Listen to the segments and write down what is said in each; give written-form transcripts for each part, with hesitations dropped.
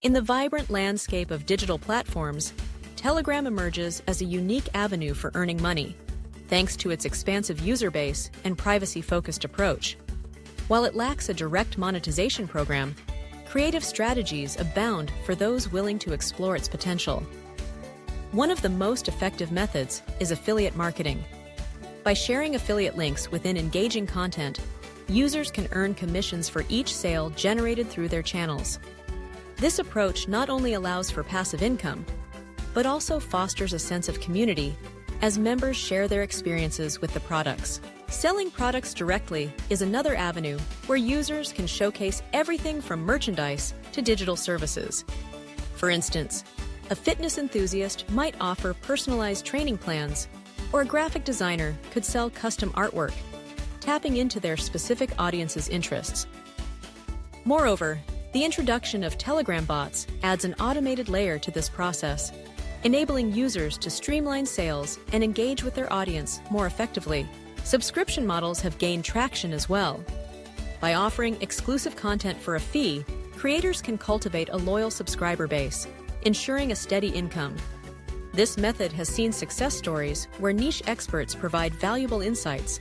In the vibrant landscape of digital platforms, Telegram emerges as a unique avenue for earning money, thanks to its expansive user base and privacy-focused approach. While it lacks a direct monetization program, creative strategies abound for those willing to explore its potential. One of the most effective methods is affiliate marketing. By sharing affiliate links within engaging content, users can earn commissions for each sale generated through their channels. This approach not only allows for passive income, but also fosters a sense of community as members share their experiences with the products. Selling products directly is another avenue where users can showcase everything from merchandise to digital services. For instance, a fitness enthusiast might offer personalized training plans, or a graphic designer could sell custom artwork, tapping into their specific audience's interests. Moreover, the introduction of Telegram bots adds an automated layer to this process, enabling users to streamline sales and engage with their audience more effectively. Subscription models have gained traction as well. By offering exclusive content for a fee, creators can cultivate a loyal subscriber base, ensuring a steady income. This method has seen success stories where niche experts provide valuable insights,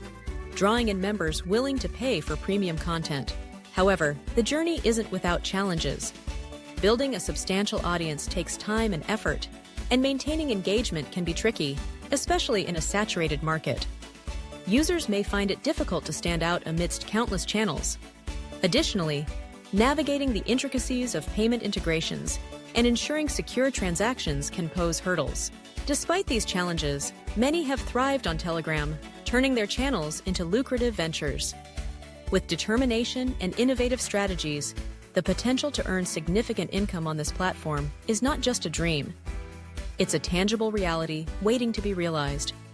drawing in members willing to pay for premium content. However, the journey isn't without challenges. Building a substantial audience takes time and effort, and maintaining engagement can be tricky, especially in a saturated market. Users may find it difficult to stand out amidst countless channels. Additionally, navigating the intricacies of payment integrations and ensuring secure transactions can pose hurdles. Despite these challenges, many have thrived on Telegram, turning their channels into lucrative ventures. With determination and innovative strategies, the potential to earn significant income on this platform is not just a dream. It's a tangible reality waiting to be realized.